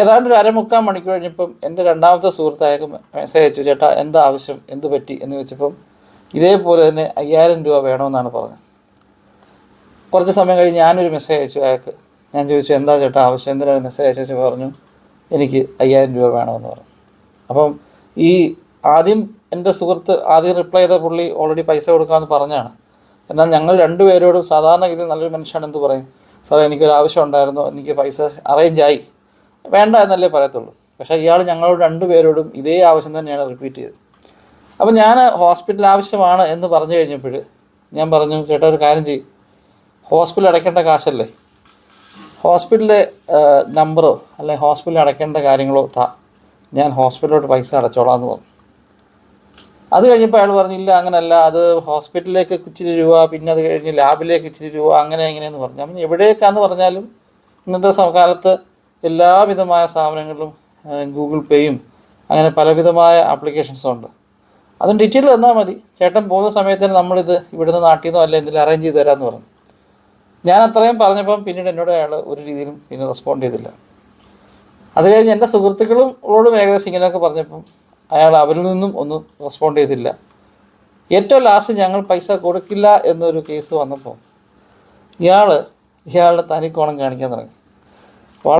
ഏതാണ്ട് ഒരു അരമുക്കാൽ മണിക്കൂർ കഴിഞ്ഞപ്പം എൻ്റെ രണ്ടാമത്തെ സുഹൃത്ത് അയാൾക്ക് മെസ്സേജ് അയച്ചു, ചേട്ടാ എന്താ ആവശ്യം, എന്ത് പറ്റി എന്ന് ചോദിച്ചപ്പം ഇതേപോലെ തന്നെ 5000 രൂപ വേണമെന്നാണ് പറഞ്ഞത്. കുറച്ച് സമയം കഴിഞ്ഞ് ഞാനൊരു മെസ്സേജ് അയച്ചു അയാൾക്ക്. ഞാൻ ചോദിച്ചു, എന്താ ചേട്ടാ ആവശ്യം, എന്തിനാണ് മെസ്സേജ് അയച്ചു? പറഞ്ഞു എനിക്ക് 5000 രൂപ വേണമെന്ന് പറഞ്ഞു. അപ്പം ഈ ആദ്യം എൻ്റെ സുഹൃത്ത് ആദ്യം റിപ്ലൈ ചെയ്ത പുള്ളി ഓൾറെഡി പൈസ കൊടുക്കാമെന്ന് പറഞ്ഞാണ്. എന്നാൽ ഞങ്ങൾ രണ്ടുപേരോടും സാധാരണ ഇതിൽ നല്ലൊരു മനുഷ്യൻ എന്ത് പറയും, സാറേ എനിക്കൊരു ആവശ്യം ഉണ്ടായിരുന്നു, എനിക്ക് പൈസ അറേഞ്ചായി, വേണ്ട എന്നല്ലേ പറയത്തുള്ളൂ. പക്ഷേ ഇയാൾ ഞങ്ങളോട് രണ്ടുപേരോടും ഇതേ ആവശ്യം തന്നെയാണ് റിപ്പീറ്റ് ചെയ്തത്. അപ്പോൾ ഞാൻ ഹോസ്പിറ്റൽ ആവശ്യമാണ് എന്ന് പറഞ്ഞു കഴിഞ്ഞപ്പോൾ ഞാൻ പറഞ്ഞു, ചേട്ടാ ഒരു കാര്യം ചെയ്യും, ഹോസ്പിറ്റൽ അടയ്ക്കേണ്ട കാശല്ലേ, ഹോസ്പിറ്റലിലെ നമ്പറോ അല്ലെങ്കിൽ ഹോസ്പിറ്റലിൽ അടയ്ക്കേണ്ട കാര്യങ്ങളോ ഞാൻ ഹോസ്പിറ്റലിലോട്ട് പൈസ അടച്ചോളാം എന്ന് പറഞ്ഞു. അത് കഴിഞ്ഞപ്പോൾ അയാൾ പറഞ്ഞില്ല അങ്ങനെയല്ല, അത് ഹോസ്പിറ്റലിലേക്ക് ഇച്ചിരി രൂപ, പിന്നെ അത് കഴിഞ്ഞ് ലാബിലേക്ക് ഇച്ചിരി രൂപ, അങ്ങനെ എങ്ങനെയെന്ന് പറഞ്ഞു. അപ്പം എവിടേക്കാന്ന് പറഞ്ഞാലും ഇന്നത്തെ കാലത്ത് എല്ലാവിധമായ സ്ഥാപനങ്ങളിലും ഗൂഗിൾ പേയും അങ്ങനെ പലവിധമായ ആപ്ലിക്കേഷൻസും ഉണ്ട്. അതും ഡീറ്റെയിൽ തന്നാൽ മതി, ചേട്ടൻ പോകുന്ന സമയത്തിന് നമ്മളിത് ഇവിടുന്ന് നാട്ടിൽ നിന്നോ അല്ല എന്തെങ്കിലും അറേഞ്ച് ചെയ്ത് തരാമെന്ന് പറഞ്ഞു. ഞാൻ അത്രയും പറഞ്ഞപ്പം പിന്നീട് എന്നോട് അയാൾ ഒരു രീതിയിലും പിന്നെ റെസ്പോണ്ട് ചെയ്തില്ല. അത് കഴിഞ്ഞ് എൻ്റെ സുഹൃത്തുക്കളോടും ഏകദേശം ഇങ്ങനെയൊക്കെ പറഞ്ഞപ്പം അയാൾ അവരിൽ നിന്നും ഒന്നും റെസ്പോണ്ട് ചെയ്തില്ല. ഏറ്റവും ലാസ്റ്റ് ഞങ്ങൾ പൈസ കൊടുക്കില്ല എന്നൊരു കേസ് വന്നപ്പോൾ ഇയാളുടെ തനിക്കോണം കാണിക്കാൻ തുടങ്ങി.